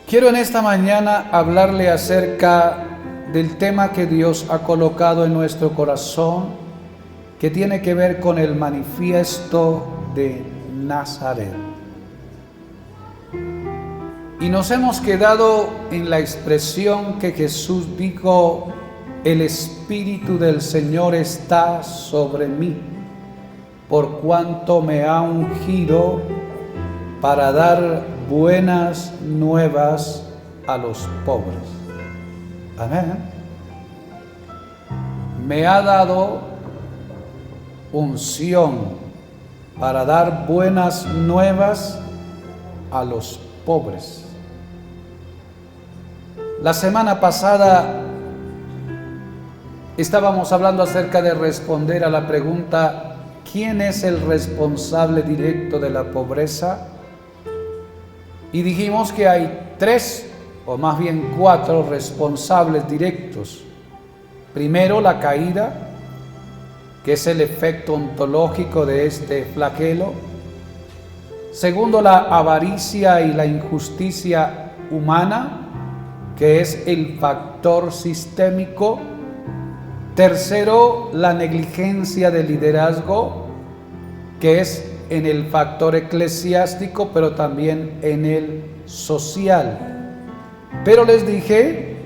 Quiero en esta mañana hablarle acerca del tema que Dios ha colocado en nuestro corazón, que tiene que ver con el manifiesto de Nazaret. Y nos hemos quedado en la expresión que Jesús dijo: el Espíritu del Señor está sobre mí, por cuanto me ha ungido para dar buenas nuevas a los pobres. Amén. Me ha dado unción para dar buenas nuevas a los pobres. La semana pasada estábamos hablando acerca de responder a la pregunta: ¿quién es el responsable directo de la pobreza? Y dijimos que hay 3, o más bien 4 responsables directos. Primero, la caída, que es el efecto ontológico de este flagelo. Segundo, la avaricia y la injusticia humana, que es el factor sistémico. Tercero, la negligencia del liderazgo, que es en el factor eclesiástico, pero también en el social. Pero les dije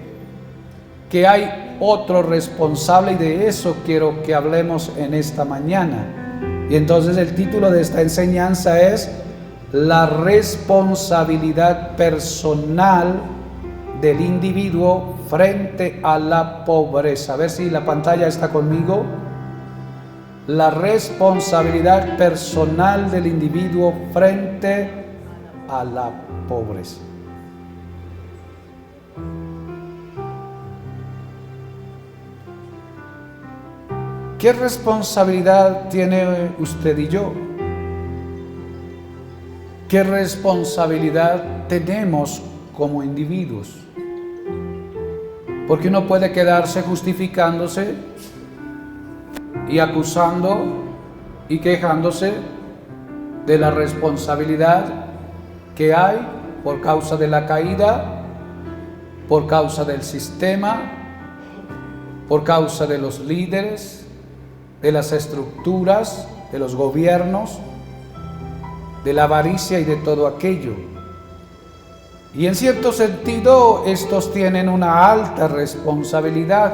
que hay otro responsable y de eso quiero que hablemos en esta mañana. Y entonces el título de esta enseñanza es la responsabilidad personal del individuo frente a la pobreza. A ver si la pantalla está conmigo. La responsabilidad personal del individuo frente a la pobreza. ¿Qué responsabilidad tiene usted y yo? ¿Qué responsabilidad tenemos como individuos? Porque uno puede quedarse justificándose y acusando y quejándose de la responsabilidad que hay por causa de la caída, por causa del sistema, por causa de los líderes, de las estructuras, de los gobiernos, de la avaricia y de todo aquello. Y en cierto sentido estos tienen una alta responsabilidad.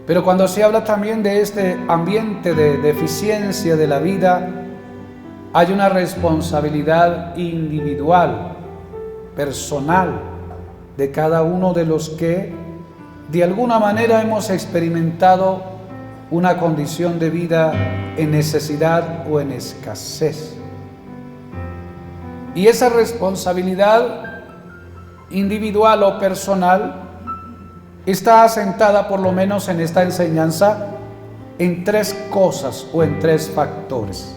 Pero cuando se habla también de este ambiente de deficiencia de la vida, hay una responsabilidad individual, personal, de cada uno de los que de alguna manera hemos experimentado una condición de vida en necesidad o en escasez. Y esa responsabilidad individual o personal está asentada, por lo menos en esta enseñanza, en 3 cosas o en 3 factores.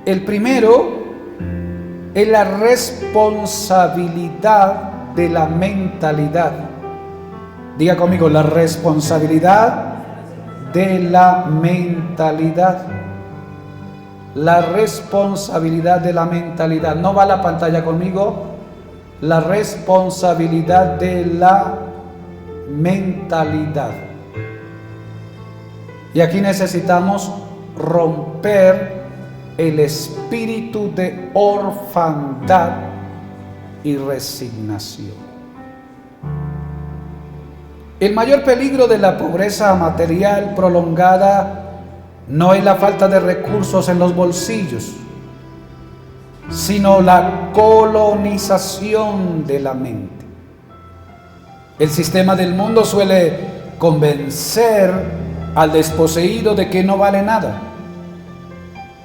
El primero es la responsabilidad de la mentalidad. Diga conmigo: la responsabilidad de la mentalidad. La responsabilidad de la mentalidad. ¿No va a la pantalla conmigo? La responsabilidad de la mentalidad. Y aquí necesitamos romper el espíritu de orfandad y resignación. El mayor peligro de la pobreza material prolongada no es la falta de recursos en los bolsillos, sino la colonización de la mente. El sistema del mundo suele convencer al desposeído de que no vale nada,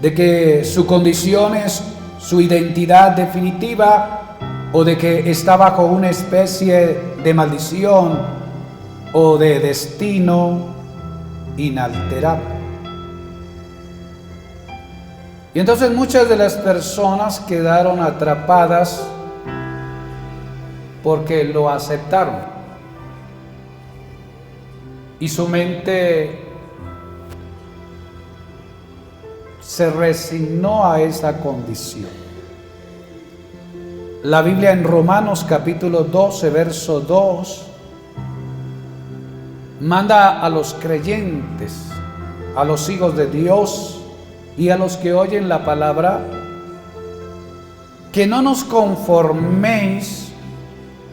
de que su condición es su identidad definitiva o de que está bajo una especie de maldición o de destino inalterable. Y entonces muchas de las personas quedaron atrapadas porque lo aceptaron. Y su mente se resignó a esa condición. la Biblia en Romanos capítulo 12, verso 2, manda a los creyentes, a los hijos de Dios y a los que oyen la palabra, que no nos conforméis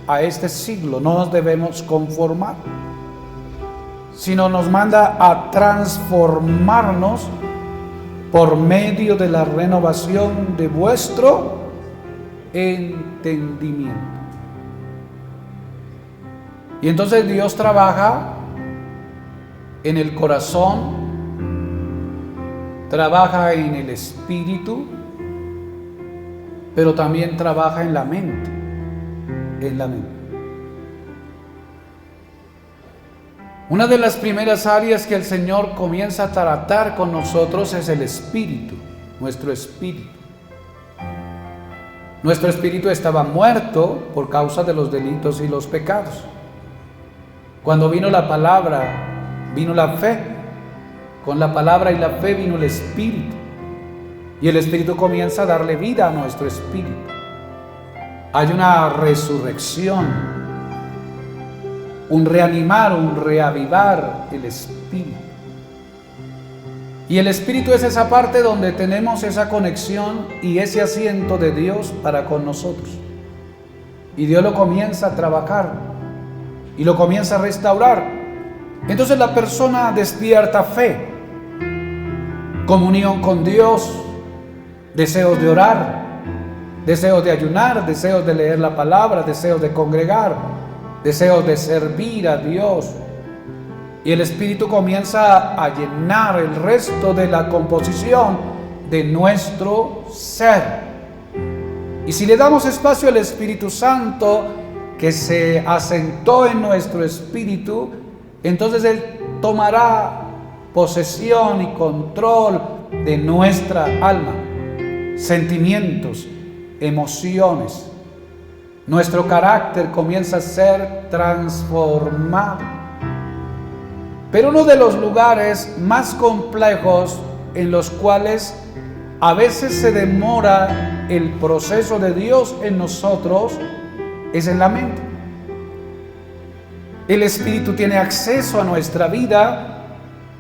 a este siglo, no nos debemos conformar, sino nos manda a transformarnos por medio de la renovación de vuestro entendimiento. Y entonces Dios trabaja en el corazón, trabaja en el espíritu, pero también trabaja en la mente, Una de las primeras áreas que el Señor comienza a tratar con nosotros es el espíritu, nuestro espíritu. Nuestro espíritu estaba muerto por causa de los delitos y los pecados. Cuando vino la palabra, vino la fe. Con la palabra y la fe vino el espíritu. Y el espíritu comienza a darle vida a nuestro espíritu. Hay una resurrección, un reanimar, un reavivar el espíritu. Y el espíritu es esa parte donde tenemos esa conexión y ese asiento de Dios para con nosotros. Y Dios lo comienza a trabajar y lo comienza a restaurar. Entonces la persona despierta fe, comunión con Dios, deseos de orar, deseos de ayunar, deseos de leer la palabra, deseos de congregar, deseos de servir a Dios. Y el Espíritu comienza a llenar el resto de la composición de nuestro ser. Y si le damos espacio al Espíritu Santo que se asentó en nuestro espíritu, entonces Él tomará posesión y control de nuestra alma, sentimientos, emociones. Nuestro carácter comienza a ser transformado. Pero uno de los lugares más complejos en los cuales a veces se demora el proceso de Dios en nosotros es en la mente. El Espíritu tiene acceso a nuestra vida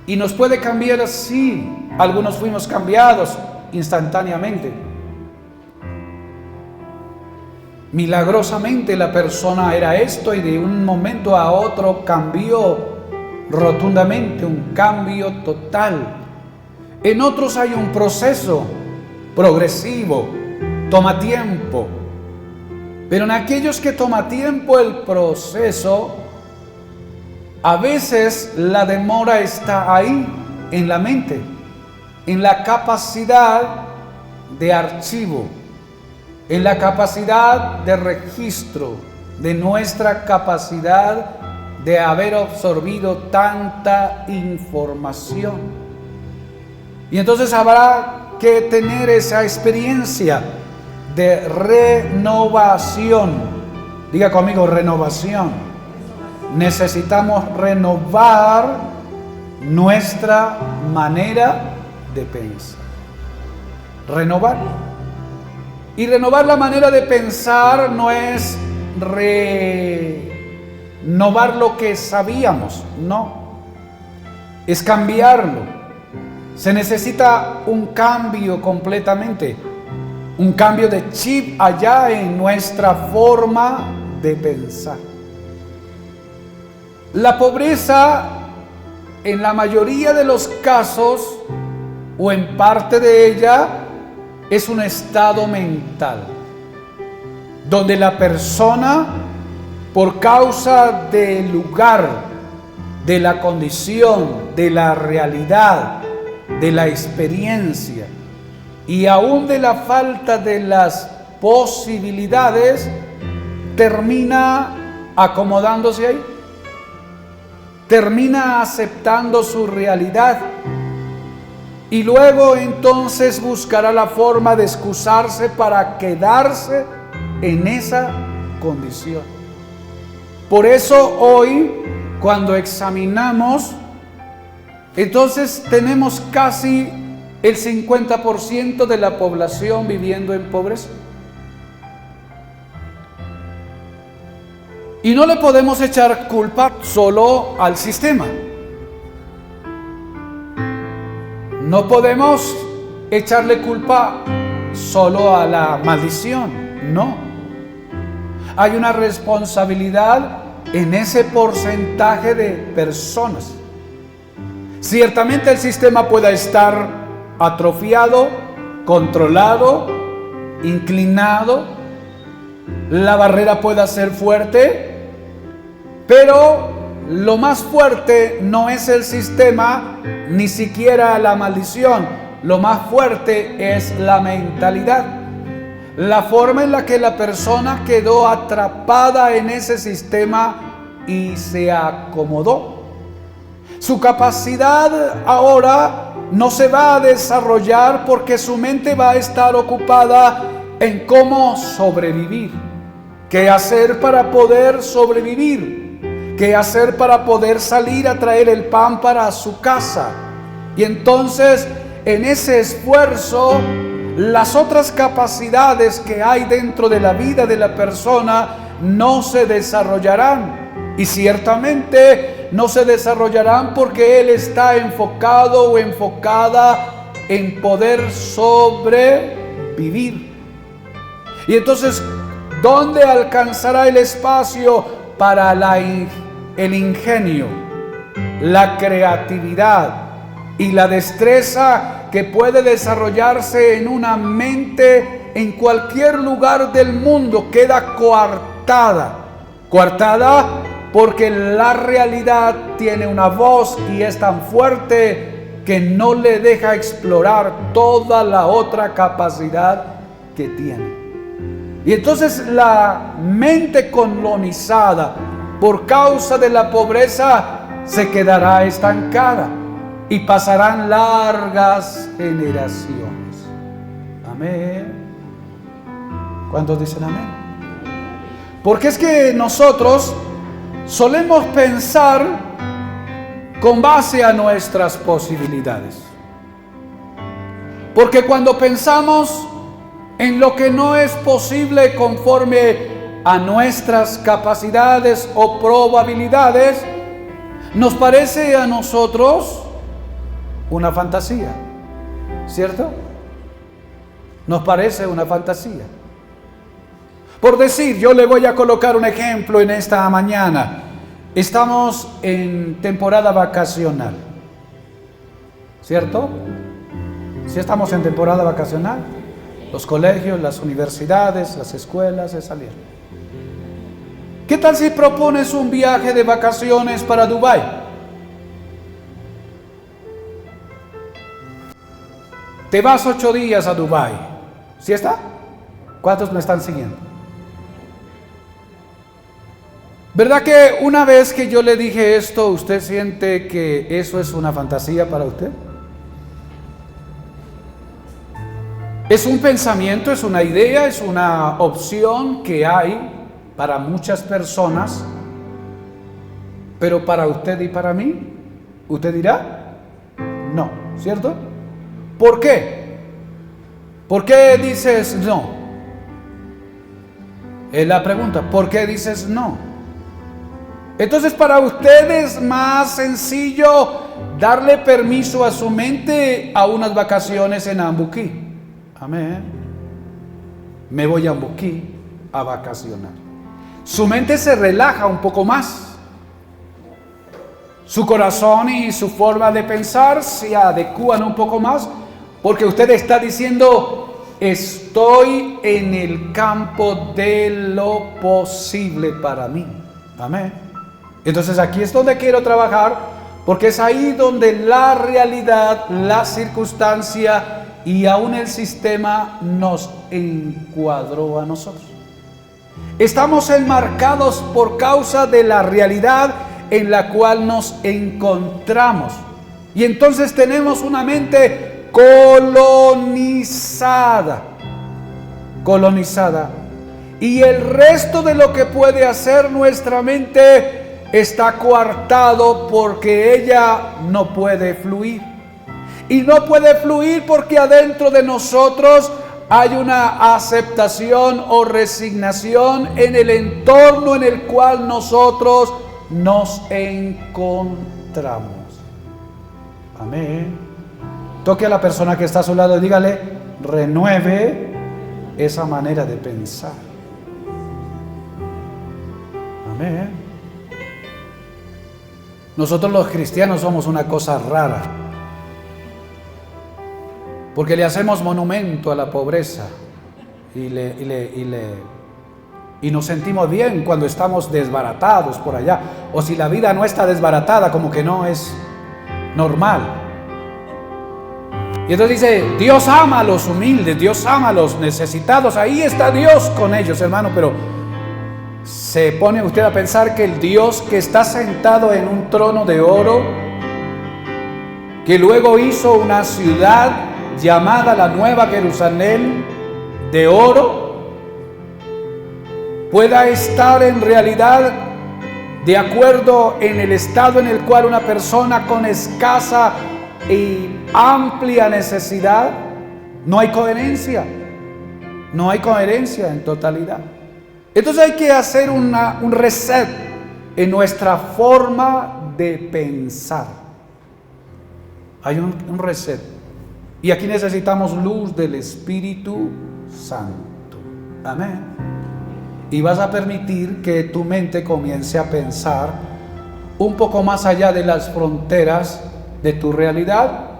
y nos puede cambiar así. Algunos fuimos cambiados instantáneamente. Milagrosamente la persona era esto y de un momento a otro cambió rotundamente, un cambio total. En otros hay un proceso progresivo, toma tiempo. Pero en aquellos que toma tiempo el proceso, a veces la demora está ahí, en la mente, en la capacidad de archivo, en la capacidad de registro, de nuestra capacidad de haber absorbido tanta información. Y entonces habrá que tener esa experiencia de renovación. Diga conmigo, renovación. Necesitamos renovar nuestra manera de pensar. Renovar. Y renovar la manera de pensar no es renovar lo que sabíamos, no. Es cambiarlo. Se necesita un cambio completamente. Un cambio de chip allá en nuestra forma de pensar. La pobreza, en la mayoría de los casos, o en parte de ella, es un estado mental, donde la persona, por causa del lugar, de la condición, de la realidad, de la experiencia, y aún de la falta de las posibilidades, termina acomodándose ahí, termina aceptando su realidad y luego entonces buscará la forma de excusarse para quedarse en esa condición. Por eso hoy, cuando examinamos, entonces tenemos casi el 50% de la población viviendo en pobreza. Y no le podemos echar culpa solo al sistema. No podemos echarle culpa solo a la maldición, no. Hay una responsabilidad en ese porcentaje de personas. Ciertamente el sistema pueda estar atrofiado, controlado, inclinado, la barrera pueda ser fuerte, pero lo más fuerte no es el sistema, ni siquiera la maldición. Lo más fuerte es la mentalidad. La forma en la que la persona quedó atrapada en ese sistema y se acomodó. Su capacidad ahora no se va a desarrollar porque su mente va a estar ocupada en cómo sobrevivir. ¿Qué hacer para poder sobrevivir? ¿Qué hacer para poder salir a traer el pan para su casa? Y entonces, en ese esfuerzo, las otras capacidades que hay dentro de la vida de la persona no se desarrollarán. Y ciertamente no se desarrollarán porque él está enfocado o enfocada en poder sobrevivir. Y entonces, ¿dónde alcanzará el espacio para el ingenio, la creatividad y la destreza que puede desarrollarse en una mente en cualquier lugar del mundo? Queda coartada porque la realidad tiene una voz y es tan fuerte que no le deja explorar toda la otra capacidad que tiene. Y entonces la mente colonizada por causa de la pobreza se quedará estancada y pasarán largas generaciones. Amén. ¿Cuántos dicen amén? Porque es que nosotros solemos pensar con base a nuestras posibilidades. Porque cuando pensamos en lo que no es posible conforme a nuestras capacidades o probabilidades, nos parece a nosotros una fantasía, ¿cierto? Nos parece una fantasía. Por decir, yo le voy a colocar un ejemplo en esta mañana. Estamos en temporada vacacional, ¿cierto? ¿Sí estamos en temporada vacacional? Los colegios, las universidades, las escuelas se salieron. ¿Qué tal si propones un viaje de vacaciones para Dubái? Te vas 8 días a Dubái. ¿Sí está? ¿Cuántos me están siguiendo? ¿Verdad que una vez que yo le dije esto, usted siente que eso es una fantasía para usted? Es un pensamiento, es una idea, es una opción que hay para muchas personas, pero para usted y para mí, usted dirá, no, ¿cierto? ¿Por qué? ¿Por qué dices no? Es la pregunta, ¿por qué dices no? Entonces para usted es más sencillo darle permiso a su mente a unas vacaciones en Ambuquí. Amén. Me voy a Ambuquí a vacacionar. Su mente se relaja un poco más. Su corazón y su forma de pensar se adecúan un poco más porque usted está diciendo, estoy en el campo de lo posible para mí. Amén. Entonces aquí es donde quiero trabajar porque es ahí donde la realidad, la circunstancia y aún el sistema nos encuadró a nosotros. Estamos enmarcados por causa de la realidad en la cual nos encontramos. Y entonces tenemos una mente colonizada. Y el resto de lo que puede hacer nuestra mente está coartado porque ella no puede fluir. Y no puede fluir porque adentro de nosotros hay una aceptación o resignación en el entorno en el cual nosotros nos encontramos. Amén. Toque a la persona que está a su lado y dígale, renueve esa manera de pensar. Amén. Nosotros los cristianos somos una cosa rara, porque le hacemos monumento a la pobreza y nos sentimos bien cuando estamos desbaratados por allá, o si la vida no está desbaratada, como que no es normal. Y entonces dice, Dios ama a los humildes, Dios ama a los necesitados, ahí está Dios con ellos, hermano. Pero se pone usted a pensar que el Dios que está sentado en un trono de oro, que luego hizo una ciudad llamada la Nueva Jerusalén de oro, pueda estar en realidad de acuerdo en el estado en el cual una persona con escasa y amplia necesidad. No hay coherencia, no hay coherencia en totalidad. Entonces hay que hacer un reset en nuestra forma de pensar. Hay un reset. Y aquí necesitamos luz del Espíritu Santo. Amén. Y vas a permitir que tu mente comience a pensar un poco más allá de las fronteras de tu realidad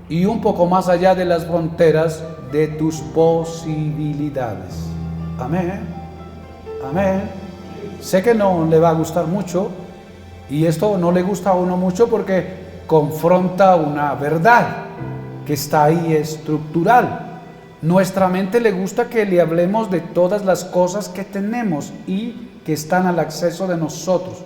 y un poco más allá de las fronteras de tus posibilidades. Amén. Amén. Sé que no le va a gustar mucho, y esto no le gusta a uno mucho porque confronta una verdad que está ahí estructural. Nuestra mente le gusta que le hablemos de todas las cosas que tenemos y que están al acceso de nosotros.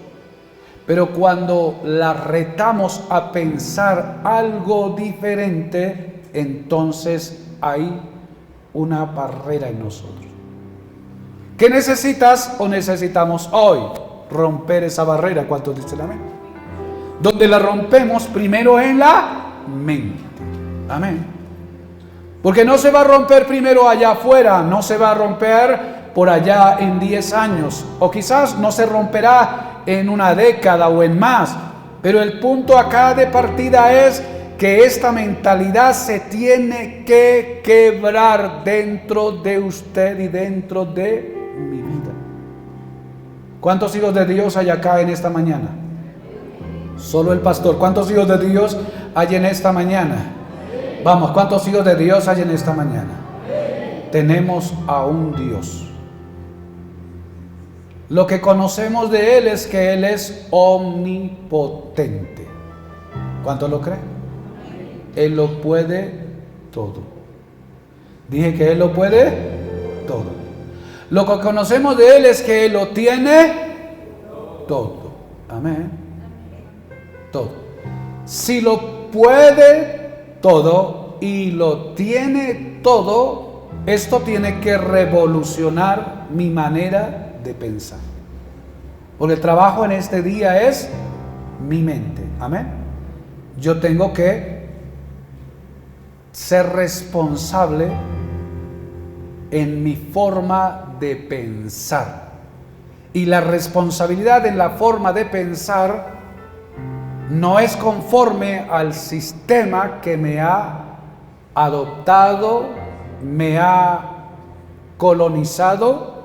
Pero cuando la retamos a pensar algo diferente, entonces hay una barrera en nosotros. ¿Qué necesitas o necesitamos hoy? Romper esa barrera. ¿Cuántos dicen amén? Donde la rompemos primero en la mente. Amén. Porque no se va a romper primero allá afuera, no se va a romper por allá en 10 años, o quizás no se romperá en una década o en más. Pero el punto acá de partida es que esta mentalidad se tiene que quebrar dentro de usted y dentro de mi vida. ¿Cuántos hijos de Dios hay acá en esta mañana? Solo el pastor. ¿Cuántos hijos de Dios hay en esta mañana? Vamos, ¿cuántos hijos de Dios hay en esta mañana? Tenemos a un Dios. Lo que conocemos de Él es que Él es omnipotente. ¿Cuántos lo creen? Él lo puede todo. Dije que Él lo puede todo. Lo que conocemos de Él es que Él lo tiene todo. Amén. Todo. Si lo puede todo y lo tiene todo, esto tiene que revolucionar mi manera de pensar. Porque el trabajo en este día es mi mente. Amén. Yo tengo que ser responsable en mi forma de pensar. Y la responsabilidad en la forma de pensar no es conforme al sistema que me ha adoptado, me ha colonizado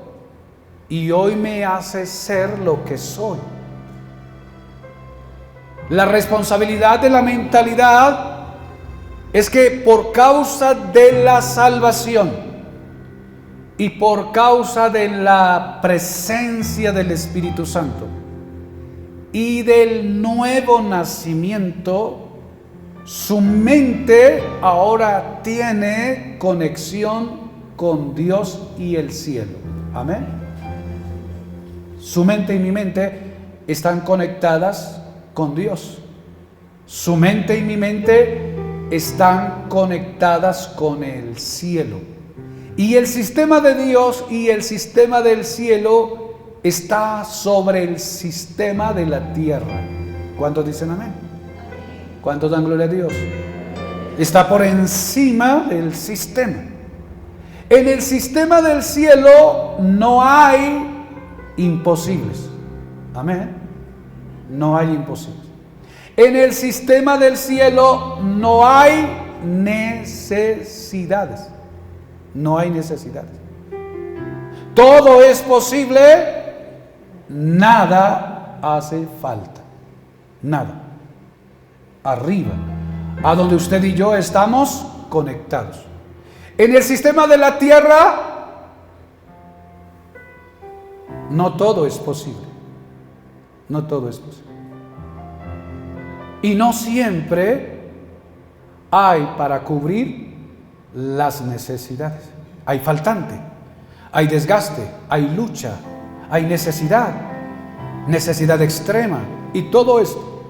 y hoy me hace ser lo que soy. La responsabilidad de la mentalidad es que por causa de la salvación y por causa de la presencia del Espíritu Santo y del nuevo nacimiento, su mente ahora tiene conexión con Dios y el cielo. Amén. Su mente y mi mente están conectadas con Dios. Su mente y mi mente están conectadas con el cielo. Y el sistema de Dios y el sistema del cielo está sobre el sistema de la tierra. ¿Cuántos dicen amén? ¿Cuántos dan gloria a Dios? Está por encima del sistema. En el sistema del cielo no hay imposibles. Amén. No hay imposibles. En el sistema del cielo no hay necesidades. No hay necesidades. Todo es posible, nada hace falta. Nada. Arriba, a donde usted y yo estamos conectados. En el sistema de la tierra, no todo es posible. No todo es posible. Y no siempre hay para cubrir las necesidades. Hay faltante, hay desgaste, hay lucha, hay necesidad extrema y todo esto.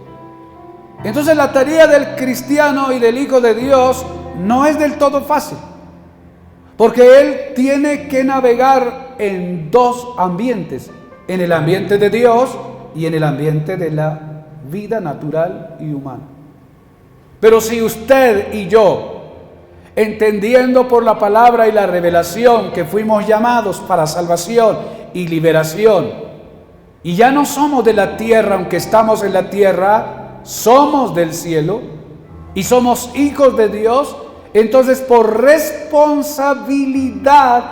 Entonces la tarea del cristiano y del Hijo de Dios no es del todo fácil, porque él tiene que navegar en dos ambientes, en el ambiente de Dios y en el ambiente de la vida natural y humana. Pero si usted y yo, entendiendo por la palabra y la revelación que fuimos llamados para salvación y liberación, y ya no somos de la tierra, aunque estamos en la tierra, somos del cielo y somos hijos de Dios, entonces por responsabilidad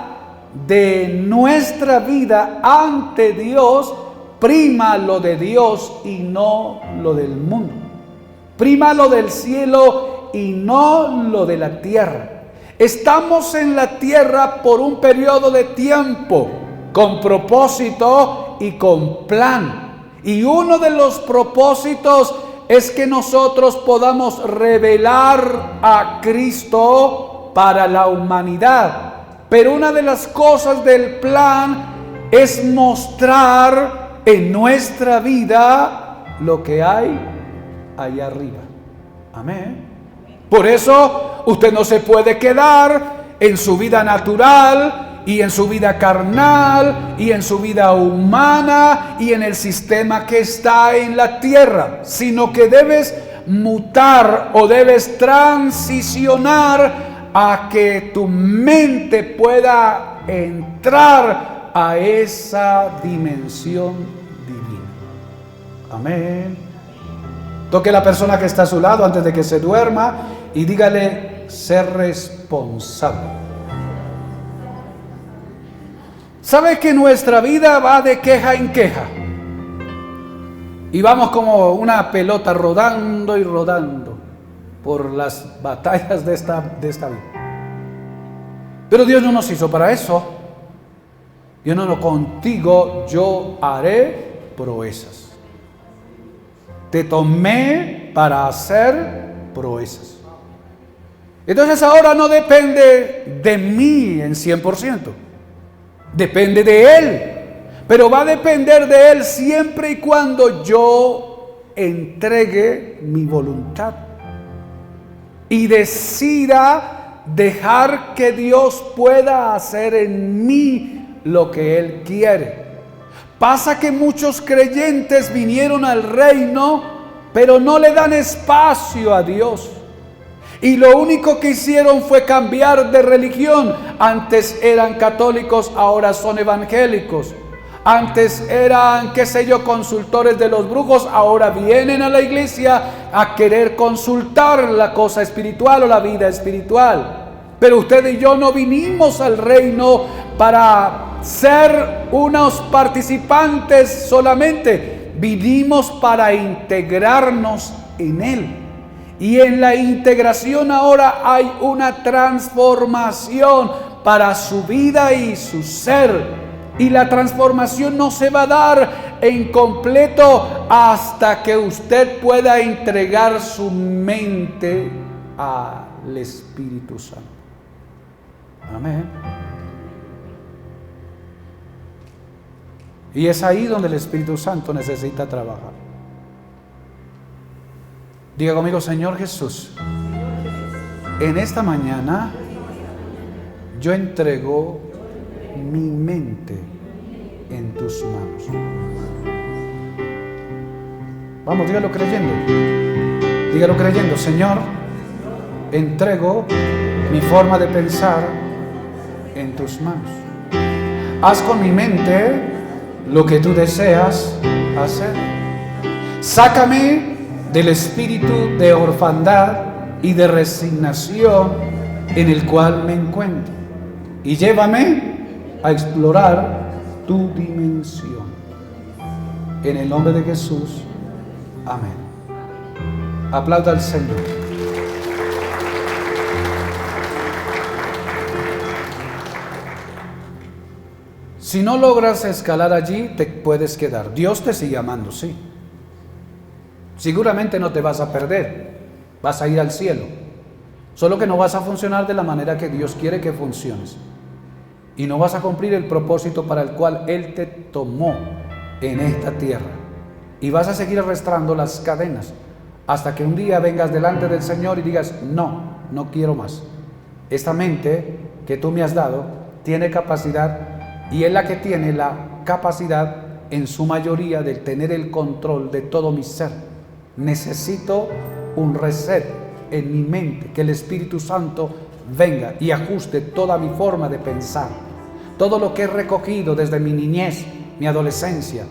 de nuestra vida ante Dios, prima lo de Dios y no lo del mundo. Prima lo del cielo y no lo de la tierra. Estamos en la tierra por un periodo de tiempo, con propósito y con plan. Y uno de los propósitos es que nosotros podamos revelar a Cristo para la humanidad. Pero una de las cosas del plan es mostrar en nuestra vida lo que hay allá arriba. Amén. Por eso usted no se puede quedar en su vida natural y en su vida carnal y en su vida humana y en el sistema que está en la tierra, sino que debes mutar o debes transicionar a que tu mente pueda entrar a esa dimensión divina. Amén. Toque a la persona que está a su lado antes de que se duerma y dígale: ser responsable. ¿Sabe que nuestra vida va de queja en queja? Y vamos como una pelota rodando y rodando por las batallas de esta vida. Pero Dios no nos hizo para eso. Dios no, contigo yo haré proezas. Te tomé para hacer proezas. Entonces ahora no depende de mí en 100%. Depende de Él. Pero va a depender de Él siempre y cuando yo entregue mi voluntad y decida dejar que Dios pueda hacer en mí lo que Él quiere. Pasa que muchos creyentes vinieron al reino, pero no le dan espacio a Dios. Y lo único que hicieron fue cambiar de religión. Antes eran católicos, ahora son evangélicos. Antes eran, consultores de los brujos, ahora vienen a la iglesia a querer consultar la cosa espiritual o la vida espiritual. Pero usted y yo no vinimos al reino para ser unos participantes solamente. Vinimos para integrarnos en Él. Y en la integración ahora hay una transformación para su vida y su ser. Y la transformación no se va a dar en completo hasta que usted pueda entregar su mente al Espíritu Santo. Amén. Y es ahí donde el Espíritu Santo necesita trabajar. Diga conmigo: Señor Jesús, en esta mañana yo entrego mi mente en tus manos. Vamos, dígalo creyendo. Dígalo creyendo: Señor, entrego mi forma de pensar en tus manos. Haz con mi mente lo que tú deseas hacer. Sácame del espíritu de orfandad y de resignación en el cual me encuentro y llévame a explorar tu dimensión. En el nombre de Jesús, amén. Aplauda al Señor. Si no logras escalar allí, te puedes quedar. Dios te sigue amando, sí. Seguramente no te vas a perder, vas a ir al cielo. Solo que no vas a funcionar de la manera que Dios quiere que funciones. Y no vas a cumplir el propósito para el cual Él te tomó en esta tierra. Y vas a seguir arrastrando las cadenas hasta que un día vengas delante del Señor y digas, no quiero más. Esta mente que tú me has dado tiene capacidad, y es la que tiene la capacidad en su mayoría de tener el control de todo mi ser. Necesito un reset en mi mente, que el Espíritu Santo venga y ajuste toda mi forma de pensar. Todo lo que he recogido desde mi niñez, mi adolescencia,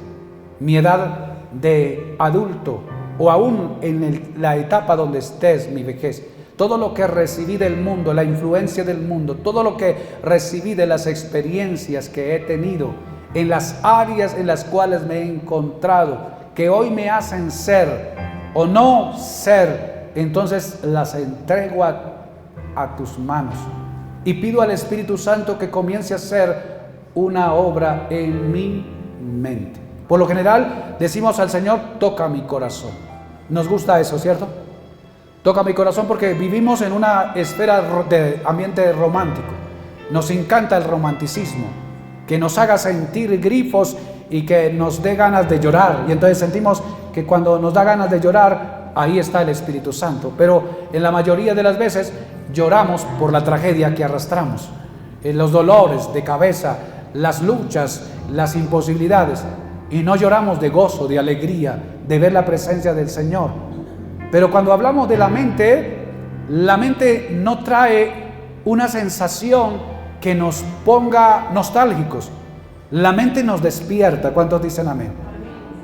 mi edad de adulto o aún en la etapa donde estés, mi vejez. Todo lo que recibí del mundo, la influencia del mundo, todo lo que recibí de las experiencias que he tenido en las áreas en las cuales me he encontrado, que hoy me hacen ser o no ser, entonces las entrego a tus manos y pido al Espíritu Santo que comience a hacer una obra en mi mente. Por lo general decimos al Señor, toca mi corazón. Nos gusta eso, ¿cierto? Toca mi corazón porque vivimos en una esfera de ambiente romántico. Nos encanta el romanticismo, que nos haga sentir grifos y que nos dé ganas de llorar. Y entonces sentimos que cuando nos da ganas de llorar, ahí está el Espíritu Santo. Pero en la mayoría de las veces lloramos por la tragedia que arrastramos, los dolores de cabeza, las luchas, las imposibilidades. Y no lloramos de gozo, de alegría, de ver la presencia del Señor. Pero cuando hablamos de la mente no trae una sensación que nos ponga nostálgicos. La mente nos despierta. ¿Cuántos dicen amén?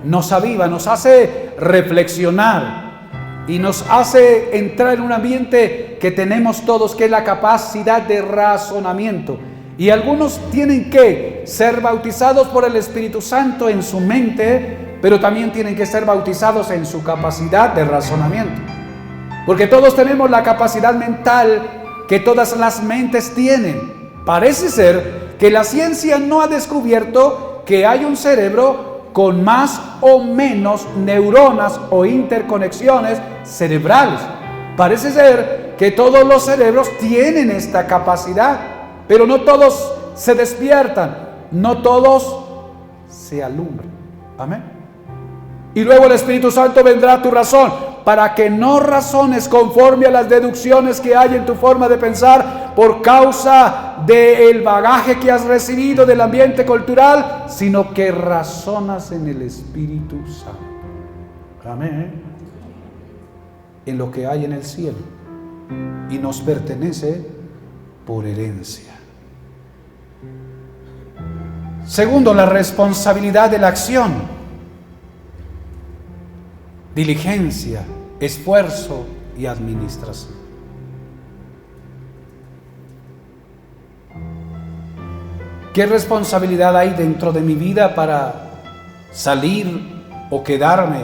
Nos aviva, nos hace reflexionar y nos hace entrar en un ambiente que tenemos todos, que es la capacidad de razonamiento. Y algunos tienen que ser bautizados por el Espíritu Santo en su mente, pero también tienen que ser bautizados en su capacidad de razonamiento. Porque todos tenemos la capacidad mental que todas las mentes tienen. Parece ser que la ciencia no ha descubierto que hay un cerebro con más o menos neuronas o interconexiones cerebrales. Parece ser que todos los cerebros tienen esta capacidad, pero no todos se despiertan, no todos se alumbran. Amén. Y luego el Espíritu Santo vendrá a tu razón para que no razones conforme a las deducciones que hay en tu forma de pensar por causa del bagaje que has recibido del ambiente cultural, sino que razonas en el Espíritu Santo. Amén. En lo que hay en el cielo y nos pertenece por herencia. Segundo, la responsabilidad de la acción. Diligencia, esfuerzo y administración. ¿Qué responsabilidad hay dentro de mi vida para salir o quedarme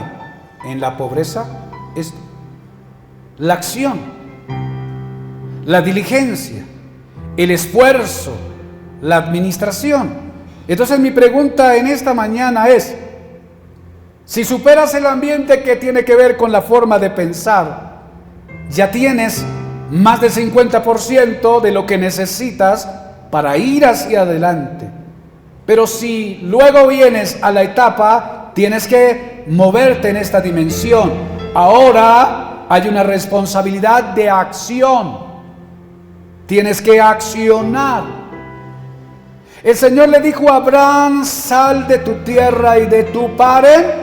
en la pobreza? Es la acción, la diligencia, el esfuerzo, la administración. Entonces mi pregunta en esta mañana es: si superas el ambiente que tiene que ver con la forma de pensar, ya tienes más del 50% de lo que necesitas para ir hacia adelante. Pero si luego vienes a la etapa, tienes que moverte en esta dimensión. Ahora hay una responsabilidad de acción. Tienes que accionar. El Señor le dijo a Abraham: sal de tu tierra y de tu parentela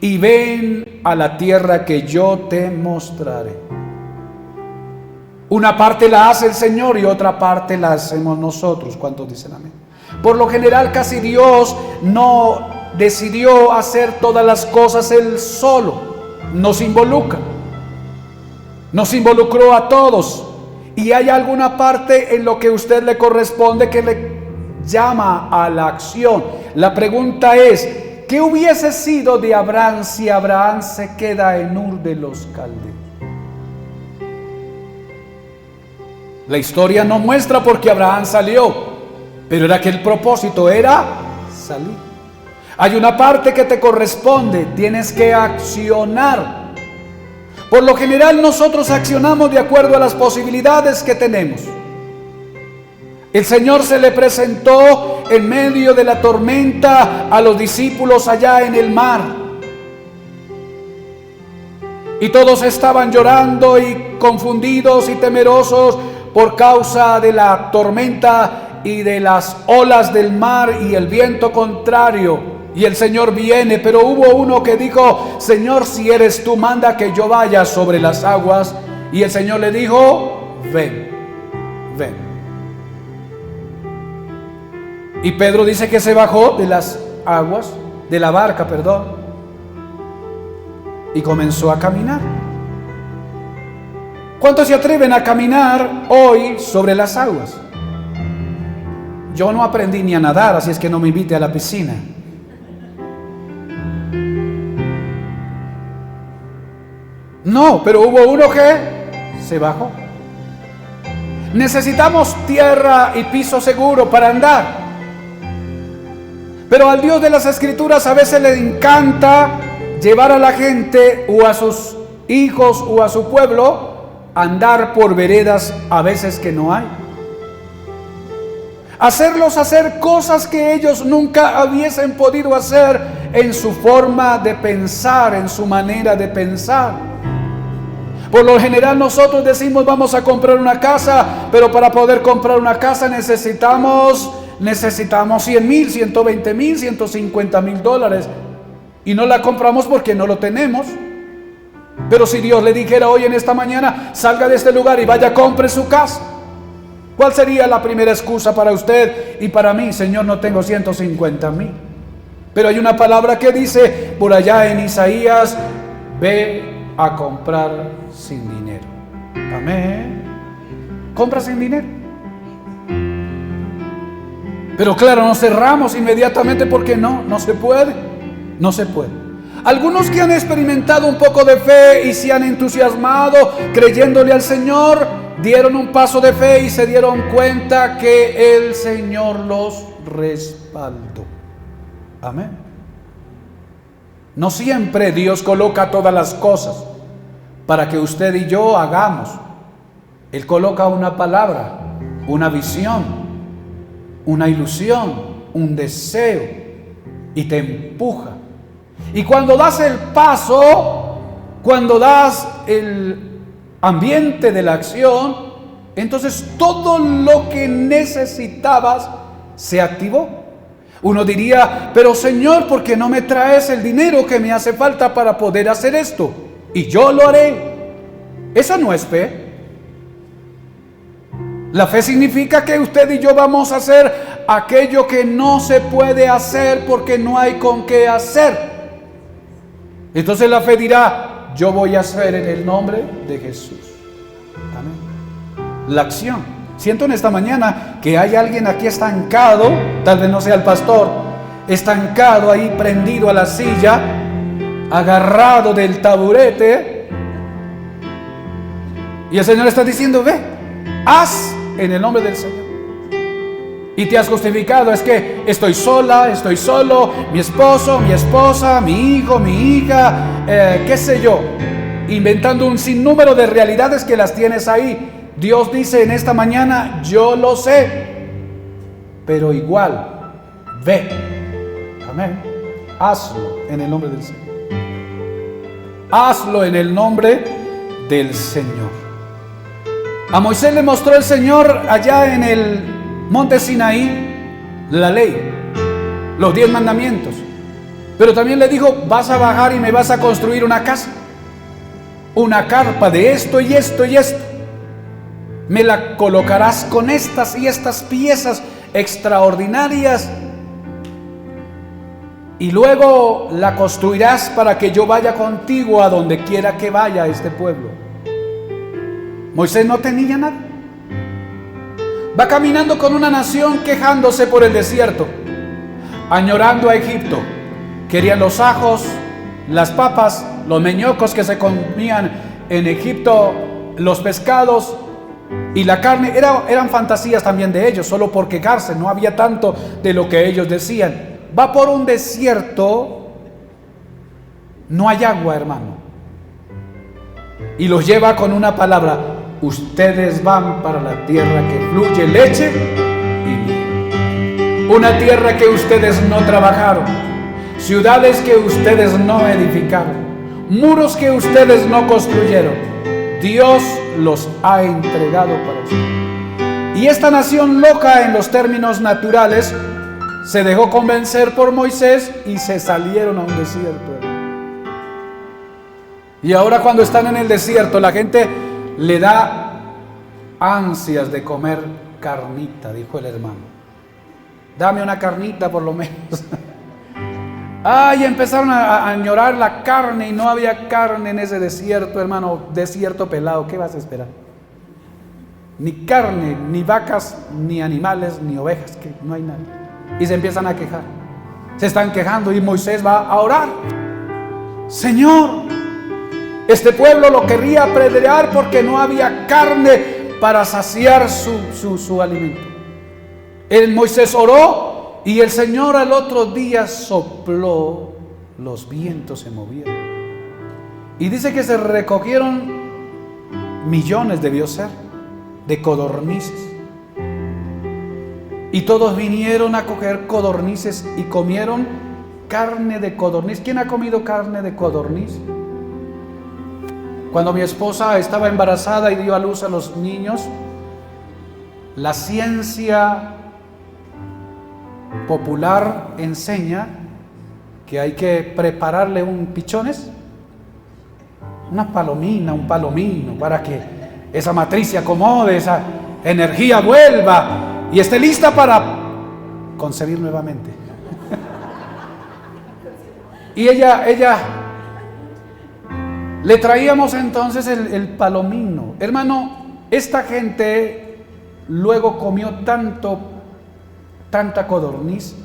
y ven a la tierra que yo te mostraré. Una parte la hace el Señor y otra parte la hacemos nosotros. ¿Cuántos dicen amén? Por lo general, casi Dios no decidió hacer todas las cosas Él solo. Nos involucra. Nos involucró a todos. Y hay alguna parte en lo que a usted le corresponde que le llama a la acción. La pregunta es, ¿qué hubiese sido de Abraham si Abraham se queda en Ur de los Caldeos? La historia no muestra por qué Abraham salió, pero era que el propósito era salir. Hay una parte que te corresponde, tienes que accionar. Por lo general nosotros accionamos de acuerdo a las posibilidades que tenemos. El Señor se le presentó en medio de la tormenta a los discípulos allá en el mar. Y todos estaban llorando y confundidos y temerosos por causa de la tormenta y de las olas del mar y el viento contrario. Y el Señor viene, pero hubo uno que dijo: Señor, si eres tú, manda que yo vaya sobre las aguas. Y el Señor le dijo: ven, ven. Y Pedro dice que se bajó de las aguas, de la barca, perdón, y comenzó a caminar. ¿Cuántos se atreven a caminar hoy sobre las aguas? Yo no aprendí ni a nadar, así es que no me invite a la piscina. No, pero hubo uno que se bajó. Necesitamos tierra y piso seguro para andar. Pero al Dios de las Escrituras a veces le encanta llevar a la gente o a sus hijos o a su pueblo a andar por veredas a veces que no hay. Hacerlos hacer cosas que ellos nunca hubiesen podido hacer en su forma de pensar, en su manera de pensar. Por lo general nosotros decimos: vamos a comprar una casa, pero para poder comprar una casa necesitamos 100,000, 120,000, 150,000 dólares. Y no la compramos porque no lo tenemos. Pero si Dios le dijera hoy en esta mañana: salga de este lugar y vaya, compre su casa, ¿cuál sería la primera excusa para usted y para mí? Señor, no tengo 150,000. Pero hay una palabra que dice por allá en Isaías: ve a comprar sin dinero. Amén. Compra sin dinero. Pero claro, nos cerramos inmediatamente porque no se puede. No se puede. Algunos que han experimentado un poco de fe y se han entusiasmado creyéndole al Señor, dieron un paso de fe y se dieron cuenta que el Señor los respaldó. Amén. No siempre Dios coloca todas las cosas para que usted y yo hagamos. Él coloca una palabra, una visión, una ilusión, un deseo, y te empuja. Y cuando das el paso, cuando das el ambiente de la acción, entonces todo lo que necesitabas se activó. Uno diría: pero Señor, ¿por qué no me traes el dinero que me hace falta para poder hacer esto? Y yo lo haré. Eso no es fe. La fe significa que usted y yo vamos a hacer aquello que no se puede hacer porque no hay con qué hacer. Entonces la fe dirá: yo voy a hacer en el nombre de Jesús. Amén. La acción. Siento en esta mañana que hay alguien aquí estancado, tal vez no sea el pastor, estancado ahí prendido a la silla, agarrado del taburete, y el Señor está diciendo: ve, haz en el nombre del Señor. Y te has justificado: es que estoy sola, estoy solo, mi esposo, mi esposa, mi hijo, mi hija, qué sé yo, inventando un sinnúmero de realidades que las tienes ahí. Dios dice en esta mañana: yo lo sé, pero igual, ve. Amén. Hazlo en el nombre del Señor. Hazlo en el nombre del Señor. A Moisés le mostró el Señor allá en el monte Sinaí la ley, los 10 mandamientos. Pero también le dijo: vas a bajar y me vas a construir una casa, una carpa de esto y esto y esto. me la colocarás con estas y estas piezas extraordinarias y luego la construirás para que yo vaya contigo a donde quiera que vaya este pueblo. Moisés no tenía nada. Va caminando con una nación quejándose por el desierto, añorando a Egipto. Querían los ajos, las papas, los meñocos que se comían en Egipto, los pescados y la carne. Eran fantasías también de ellos, solo por quejarse. No había tanto de lo que ellos decían. Va por un desierto, no hay agua, hermano, y los lleva con una palabra: ustedes van para la tierra que fluye leche y miel. Una tierra que ustedes no trabajaron, ciudades que ustedes no edificaron, muros que ustedes no construyeron. Dios los ha entregado para ustedes. Y esta nación loca en los términos naturales se dejó convencer por Moisés y se salieron a un desierto. Y ahora cuando están en el desierto, la gente le da ansias de comer carnita, dijo el hermano. Dame una carnita por lo menos. Ay, empezaron a añorar la carne y no había carne en ese desierto, hermano. Desierto pelado, ¿qué vas a esperar? Ni carne, ni vacas, ni animales, ni ovejas, que no hay nada. Y se empiezan a quejar. Se están quejando y Moisés va a orar. Señor, este pueblo lo quería apedrear porque no había carne para saciar su alimento. Moisés oró y el Señor al otro día sopló, los vientos se movieron. Y dice que se recogieron millones, debió ser, de codornices. Y todos vinieron a coger codornices y comieron carne de codorniz. ¿Quién ha comido carne de codorniz? Cuando mi esposa estaba embarazada y dio a luz a los niños, la ciencia popular enseña que hay que prepararle un pichones, una palomina, un palomino, para que esa matriz se acomode, esa energía vuelva y esté lista para concebir nuevamente. Y ella le traíamos entonces el palomino. Hermano, esta gente luego comió tanta codorniz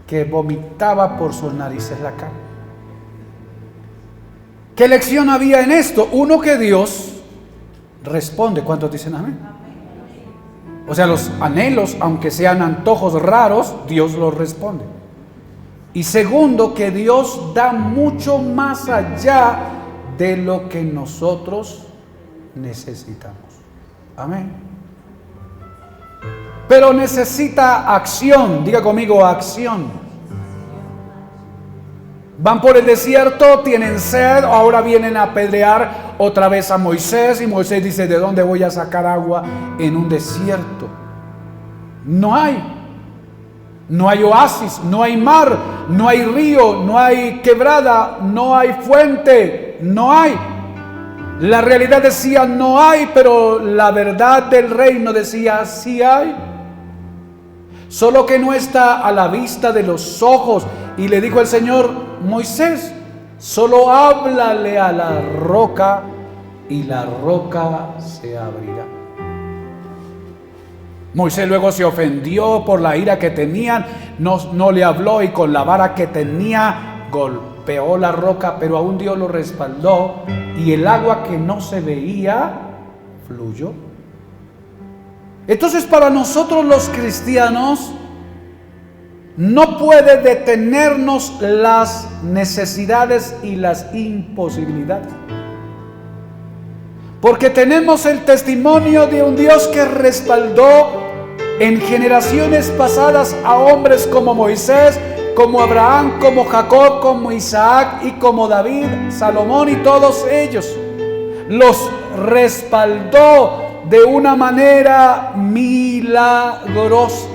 que vomitaba por sus narices la carne. ¿Qué lección había en esto? Uno, que Dios responde. ¿Cuántos dicen amén? O sea, los anhelos, aunque sean antojos raros, Dios los responde. Y segundo, que Dios da mucho más allá de lo que nosotros necesitamos. Amén. Pero necesita acción. Diga conmigo, acción. Van por el desierto, tienen sed, ahora vienen a apedrear otra vez a Moisés, y Moisés dice: ¿de dónde voy a sacar agua en un desierto? No hay oasis, no hay mar, no hay río, no hay quebrada, no hay fuente, no hay. La realidad decía no hay, pero la verdad del reino decía sí hay. Solo que no está a la vista de los ojos. Y le dijo el Señor: Moisés, solo háblale a la roca y la roca se abrirá. Moisés luego se ofendió por la ira que tenían, no le habló, y con la vara que tenía golpeó la roca, pero aún Dios lo respaldó y el agua que no se veía fluyó. Entonces, para nosotros los cristianos no puede detenernos las necesidades y las imposibilidades, porque tenemos el testimonio de un Dios que respaldó en generaciones pasadas a hombres como Moisés, como Abraham, como Jacob, como Isaac y como David, Salomón, y todos ellos los respaldó de una manera milagrosa.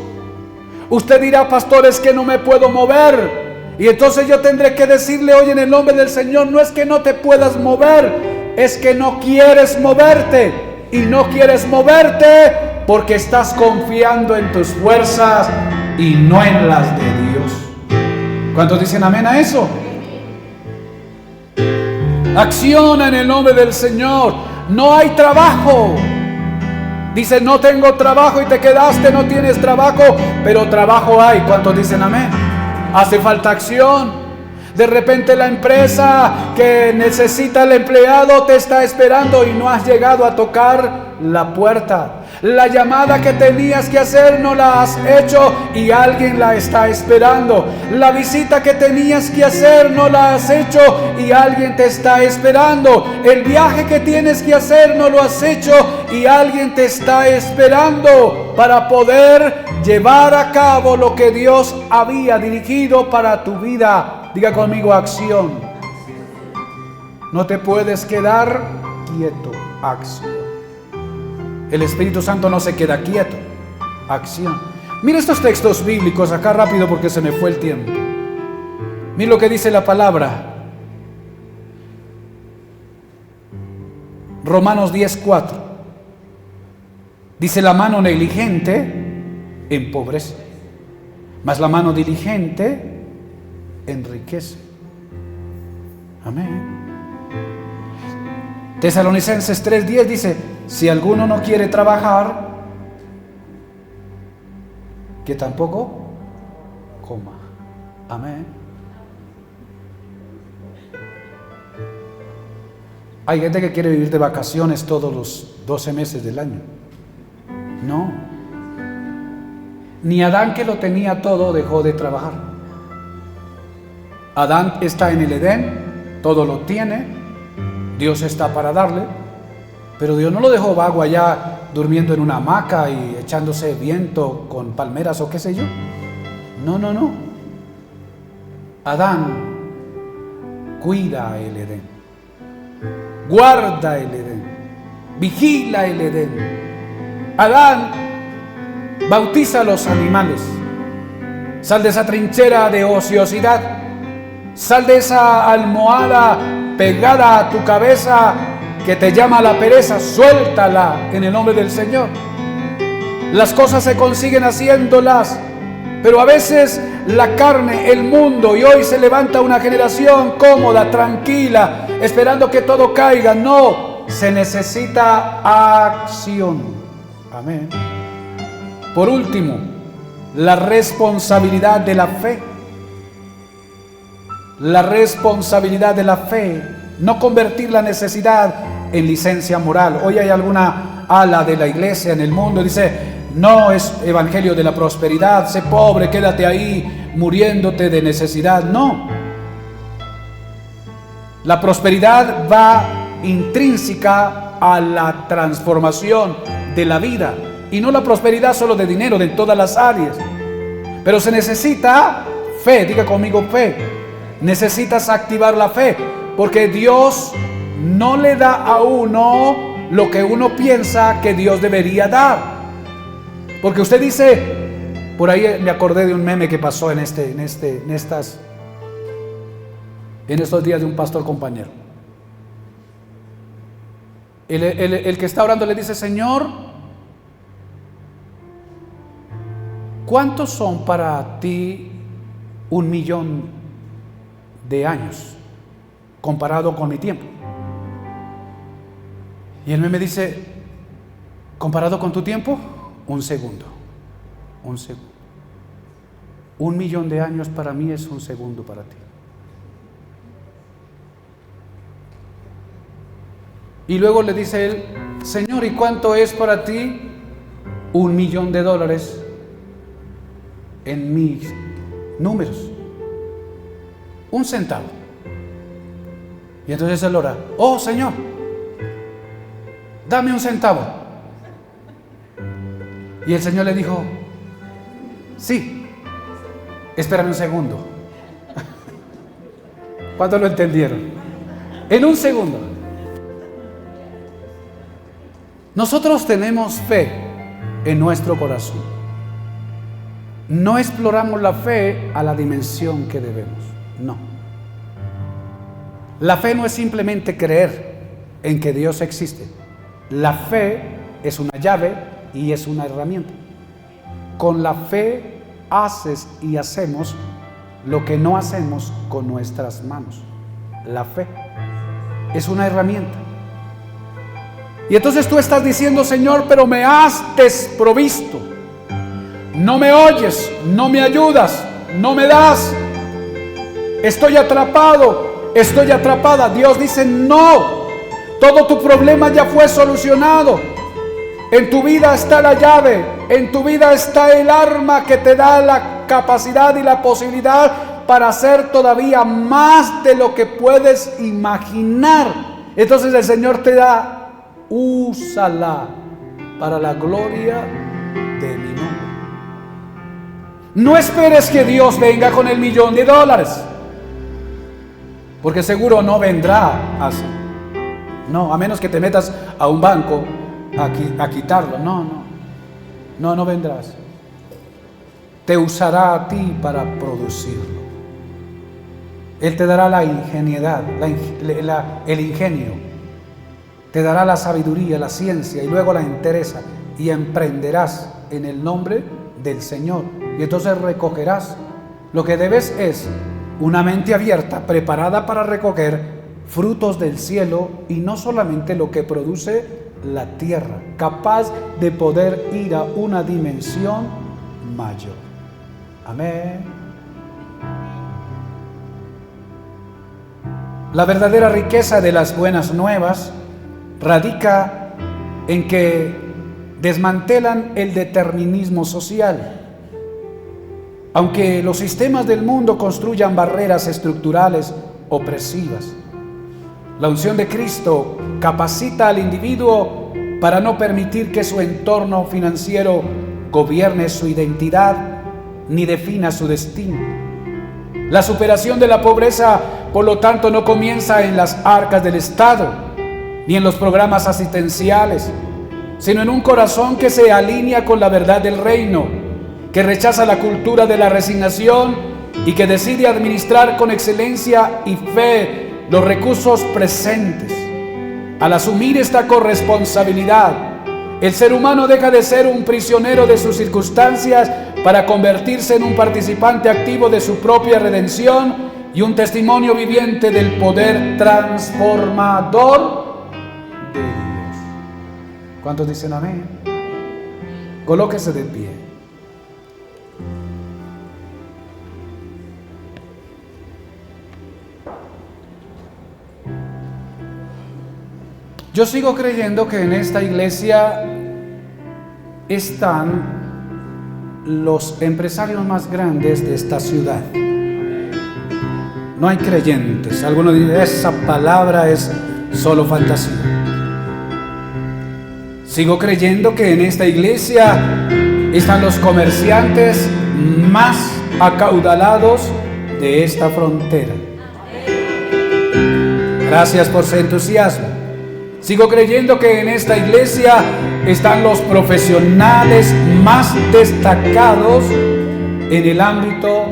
Usted dirá: pastor, es que no me puedo mover. Y entonces yo tendré que decirle hoy en el nombre del Señor: no es que no te puedas mover, es que no quieres moverte. y no quieres moverte porque estás confiando en tus fuerzas y no en las de Dios. ¿Cuántos dicen amén a eso? Acciona en el nombre del Señor. No hay trabajo. Dice, no tengo trabajo, y te quedaste, no tienes trabajo, pero trabajo hay. ¿Cuántos dicen amén? Hace falta acción. De repente la empresa que necesita el empleado te está esperando y no has llegado a tocar la puerta. La llamada que tenías que hacer no la has hecho y alguien la está esperando. La visita que tenías que hacer no la has hecho y alguien te está esperando. El viaje que tienes que hacer no lo has hecho y alguien te está esperando para poder llevar a cabo lo que Dios había dirigido para tu vida. Diga conmigo, acción. No te puedes quedar quieto, acción. El Espíritu Santo no se queda quieto, acción. Mira estos textos bíblicos acá rápido porque se me fue el tiempo. Mira lo que dice la palabra. Romanos 10:4. Dice, la mano negligente empobrece, mas la mano diligente enriquece. Amén. Tesalonicenses 3:10 dice, si alguno no quiere trabajar, que tampoco coma. Amén. Hay gente que quiere vivir de vacaciones todos los 12 meses del año. No. Ni Adán, que lo tenía todo, dejó de trabajar. Adán está en el Edén, todo lo tiene, Dios está para darle, pero Dios no lo dejó vago allá durmiendo en una hamaca y echándose viento con palmeras o qué sé yo. No, no, no. Adán cuida el Edén, guarda el Edén, vigila el Edén. Adán bautiza a los animales. Sal de esa trinchera de ociosidad. Sal de esa almohada pegada a tu cabeza que te llama la pereza. Suéltala en el nombre del Señor. Las cosas se consiguen haciéndolas, pero a veces la carne, el mundo, y hoy se levanta una generación cómoda, tranquila, esperando que todo caiga. No, se necesita acción. Amén. Por último, la responsabilidad de la fe. La responsabilidad de la fe. No convertir la necesidad en licencia moral. Hoy hay alguna ala de la iglesia en el mundo, dice, no es evangelio de la prosperidad, sé pobre, quédate ahí muriéndote de necesidad. No. La prosperidad va intrínseca a la transformación de la vida, y no la prosperidad solo de dinero, de todas las áreas. Pero se necesita fe. Diga conmigo, fe. Necesitas activar la fe, porque Dios no le da a uno lo que uno piensa que Dios debería dar. Porque usted dice, por ahí me acordé de un meme que pasó en estos días de un pastor compañero. El que está orando le dice, Señor, ¿cuántos son para ti 1.000.000 de años comparado con mi tiempo? Y él me dice, comparado con tu tiempo, un segundo. 1.000.000 de años para mí es un segundo para ti. Y luego le dice él, Señor, ¿y cuánto es para ti $1.000.000 en mis números? 1 centavo. Y entonces él ora, oh Señor, dame 1 centavo. Y el Señor le dijo, sí, espérame un segundo. ¿Cuántos lo entendieron? En 1 segundo. Nosotros tenemos fe en nuestro corazón. No exploramos la fe a la dimensión que debemos. No. La fe no es simplemente creer en que Dios existe. La fe es una llave y es una herramienta. Con la fe haces y hacemos lo que no hacemos con nuestras manos. La fe es una herramienta. Y entonces tú estás diciendo: Señor, pero me has desprovisto. No me oyes, no me ayudas, no me das. Estoy atrapado, estoy atrapada. Dios dice: no, todo tu problema ya fue solucionado. En tu vida está la llave, en tu vida está el arma que te da la capacidad y la posibilidad para hacer todavía más de lo que puedes imaginar. Entonces el Señor te da: úsala para la gloria de mi nombre. No esperes que Dios venga con el $1.000.000, porque seguro no vendrá así. No, a menos que te metas a un banco a quitarlo. No vendrás. Te usará a ti para producirlo. Él te dará la ingeniedad, el ingenio. Te dará la sabiduría, la ciencia y luego la entereza, y emprenderás en el nombre del Señor. Y entonces recogerás. Lo que debes es una mente abierta, preparada para recoger frutos del cielo, y no solamente lo que produce la tierra, capaz de poder ir a una dimensión mayor. Amén. La verdadera riqueza de las buenas nuevas radica en que desmantelan el determinismo social. Aunque los sistemas del mundo construyan barreras estructurales opresivas, la unción de Cristo capacita al individuo para no permitir que su entorno financiero gobierne su identidad ni defina su destino. La superación de la pobreza, por lo tanto, no comienza en las arcas del Estado ni en los programas asistenciales, sino en un corazón que se alinea con la verdad del reino, que rechaza la cultura de la resignación y que decide administrar con excelencia y fe los recursos presentes. Al asumir esta corresponsabilidad, el ser humano deja de ser un prisionero de sus circunstancias para convertirse en un participante activo de su propia redención y un testimonio viviente del poder transformador de Dios. ¿Cuántos dicen amén? Colóquese de pie. Yo sigo creyendo que en esta iglesia están los empresarios más grandes de esta ciudad. No hay creyentes. Algunos dicen: esa palabra es solo fantasía. Sigo creyendo que en esta iglesia están los comerciantes más acaudalados de esta frontera. Gracias por su entusiasmo. Sigo creyendo que en esta iglesia están los profesionales más destacados en el ámbito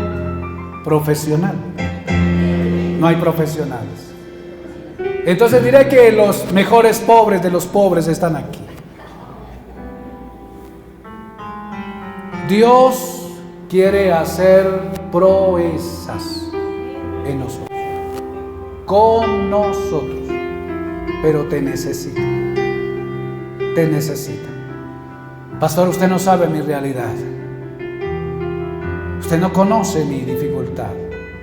profesional. No hay profesionales. Entonces diré que los mejores pobres de los pobres están aquí. Dios quiere hacer proezas en nosotros, con nosotros. Pero te necesita. Te necesita. Pastor, usted no sabe mi realidad. Usted no conoce mi dificultad.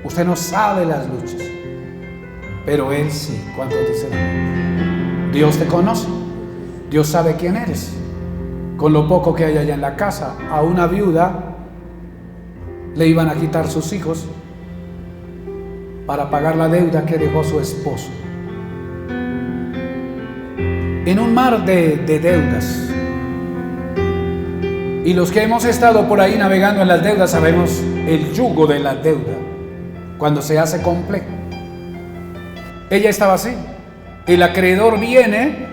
Usted no sabe las luchas. Pero Él sí. ¿Cuántos dicen amén? Dios te conoce. Dios sabe quién eres. Con lo poco que hay allá en la casa, a una viuda le iban a quitar sus hijos para pagar la deuda que dejó su esposo. En un mar de deudas. Y los que hemos estado por ahí navegando en las deudas sabemos el yugo de la deuda cuando se hace complejo. Ella estaba así. El acreedor viene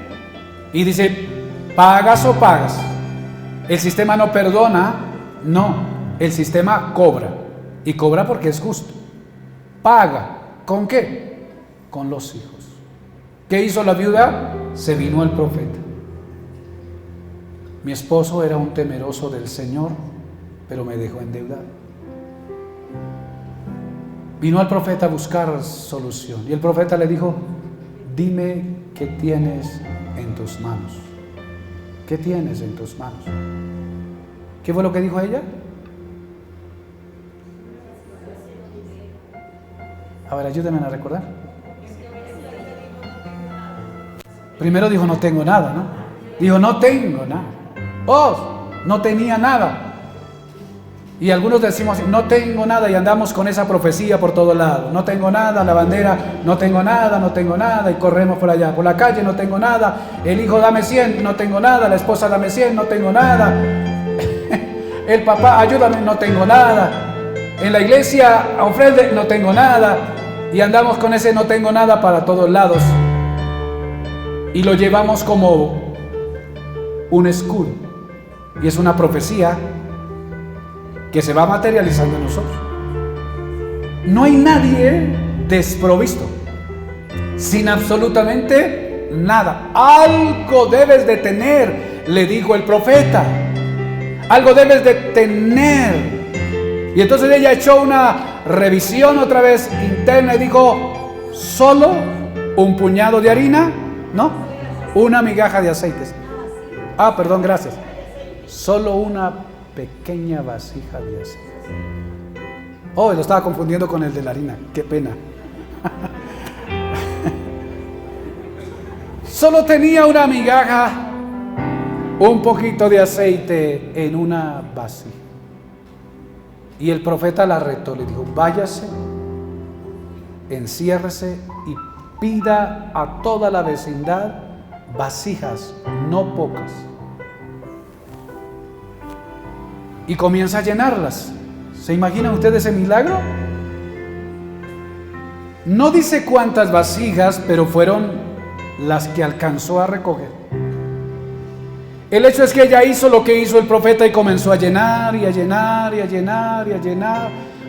y dice: ¿pagas o pagas? El sistema no perdona, no. El sistema cobra. Y cobra porque es justo. Paga. ¿Con qué? Con los hijos. ¿Qué hizo la viuda? Se vino el profeta. Mi esposo era un temeroso del Señor, pero me dejó endeudado. Vino al profeta a buscar solución y el profeta le dijo: dime qué tienes en tus manos. ¿Qué tienes en tus manos? ¿Qué fue lo que dijo ella? A ver, ayúdenme a recordar. Primero dijo: no tengo nada, ¿no? Dijo: no tengo nada. Oh, no tenía nada. Y algunos decimos: no tengo nada, y andamos con esa profecía por todo lado. No tengo nada, la bandera, no tengo nada, y corremos por allá, por la calle, no tengo nada. El hijo, dame 100, no tengo nada. La esposa, dame 100, no tengo nada. El papá, ayúdame, no tengo nada. En la iglesia, ofrende, no tengo nada. Y andamos con ese no tengo nada para todos lados. Y lo llevamos como un escudo. Y es una profecía que se va materializando en nosotros. No hay nadie desprovisto, sin absolutamente nada. Algo debes de tener, le dijo el profeta. Algo debes de tener. Y entonces ella echó una revisión otra vez interna y dijo: solo un puñado de harina, ¿no? Una migaja de aceites. Ah, perdón, gracias. Solo una pequeña vasija de aceite. Oh, lo estaba confundiendo con el de la harina. Qué pena. Solo tenía una migaja, un poquito de aceite en una vasija. Y el profeta la retó, le dijo: váyase, enciérrese y pida a toda la vecindad vasijas, no pocas. Y comienza a llenarlas. ¿Se imaginan ustedes ese milagro? No dice cuántas vasijas, pero fueron las que alcanzó a recoger. El hecho es que ella hizo lo que hizo el profeta y comenzó a llenar y a llenar y a llenar y a llenar.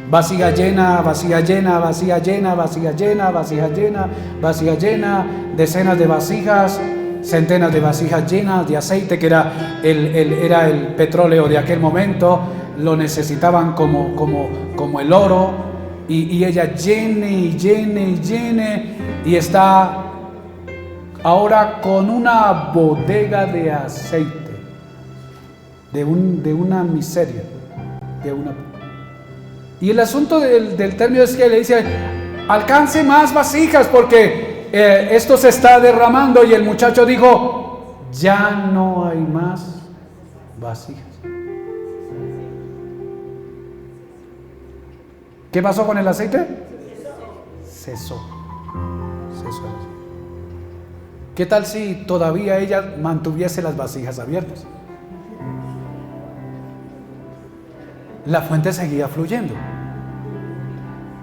Vasija llena, vasija llena, vasija llena, vasija llena, vasija llena, vasija llena, decenas de vasijas, centenas de vasijas llenas de aceite, que era el petróleo de aquel momento. Lo necesitaban como el oro, y ella llene y llene y llene, y está ahora con una bodega de aceite, de una miseria, y el asunto del término es que le dice: alcance más vasijas porque esto se está derramando. Y el muchacho dijo: ya no hay más vasijas. ¿Qué pasó con el aceite? Cesó. ¿Qué tal si todavía ella mantuviese las vasijas abiertas? La fuente seguía fluyendo.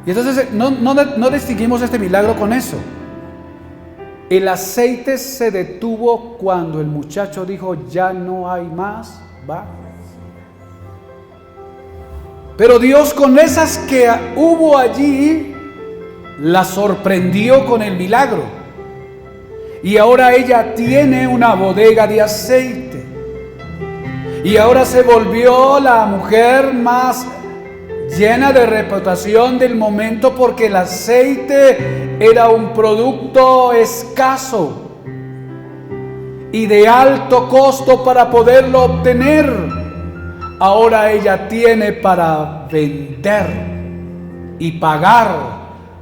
Y entonces no distinguimos este milagro con eso. El aceite se detuvo cuando el muchacho dijo: ya no hay más, va. Pero Dios, con esas que hubo allí, la sorprendió con el milagro. Y ahora ella tiene una bodega de aceite. Y ahora se volvió la mujer más llena de reputación del momento, porque el aceite era un producto escaso y de alto costo para poderlo obtener. Ahora ella tiene para vender y pagar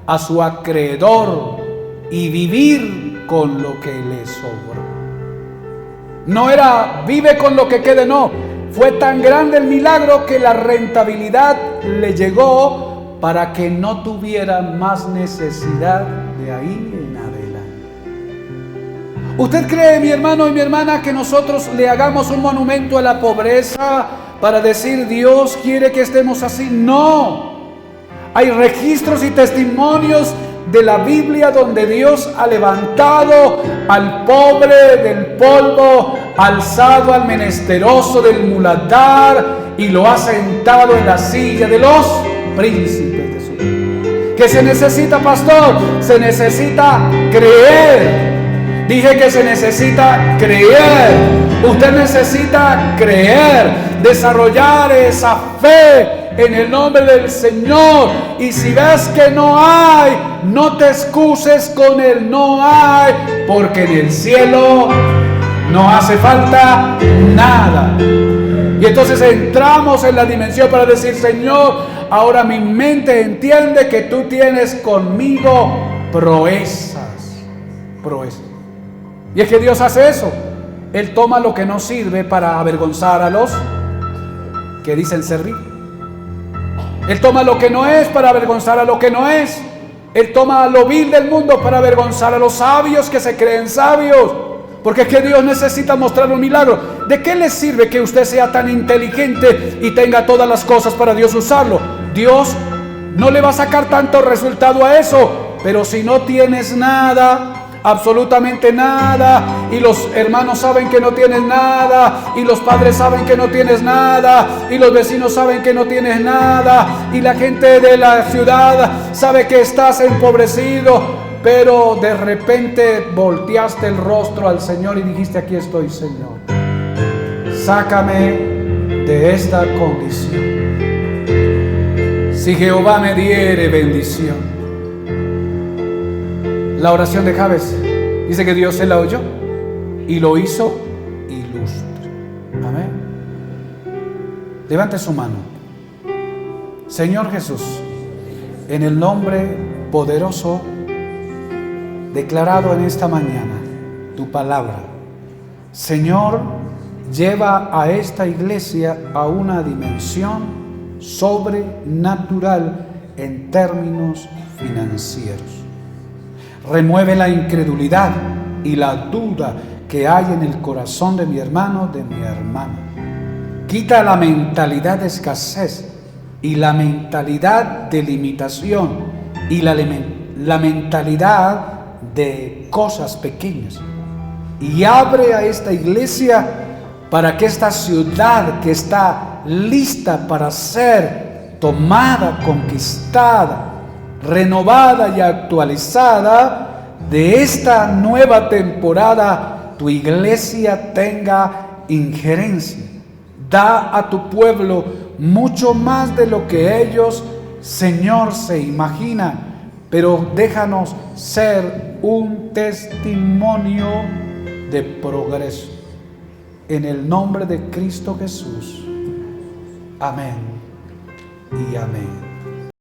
a su acreedor y vivir con lo que le sobró. No era vive con lo que quede, no. Fue tan grande el milagro que la rentabilidad le llegó para que no tuviera más necesidad de ahí en adelante. ¿Usted cree, mi hermano y mi hermana, que nosotros le hagamos un monumento a la pobreza para decir Dios quiere que estemos así? No. Hay registros y testimonios de la Biblia donde Dios ha levantado al pobre del polvo, alzado al menesteroso del muladar, y lo ha sentado en la silla de los príncipes de su vida. ¿Qué se necesita, pastor? Se necesita creer Dije que se necesita creer. Usted necesita creer, desarrollar esa fe en el nombre del Señor. Y si ves que no hay, no te excuses con el no hay, porque en el cielo no hace falta nada. Y entonces entramos en la dimensión para decir: Señor, ahora mi mente entiende que tú tienes conmigo proezas. Y es que Dios hace eso. Él toma lo que no sirve para avergonzar a los que dicen servir. Él toma lo que no es para avergonzar a lo que no es. Él toma lo vil del mundo para avergonzar a los sabios que se creen sabios. Porque es que Dios necesita mostrar un milagro. ¿De qué le sirve que usted sea tan inteligente y tenga todas las cosas para Dios usarlo? Dios no le va a sacar tanto resultado a eso. Pero si no tienes nada, absolutamente nada, y los hermanos saben que no tienes nada, y los padres saben que no tienes nada, y los vecinos saben que no tienes nada, y la gente de la ciudad sabe que estás empobrecido, pero de repente volteaste el rostro al Señor y dijiste: aquí estoy, Señor, sácame de esta condición. Si Jehová me diere bendición. La oración de Jabes dice que Dios se la oyó y lo hizo ilustre. Amén. Levante su mano. Señor Jesús, en el nombre poderoso declarado en esta mañana, tu palabra, Señor, lleva a esta iglesia a una dimensión sobrenatural en términos financieros. Remueve la incredulidad y la duda que hay en el corazón de mi hermano, de mi hermana. Quita la mentalidad de escasez y la mentalidad de limitación y la mentalidad de cosas pequeñas. Y abre a esta iglesia para que esta ciudad que está lista para ser tomada, conquistada, renovada y actualizada, de esta nueva temporada tu iglesia tenga injerencia. Da a tu pueblo mucho más de lo que ellos, Señor, se imaginan, pero déjanos ser un testimonio de progreso. En el nombre de Cristo Jesús. Amén y amén.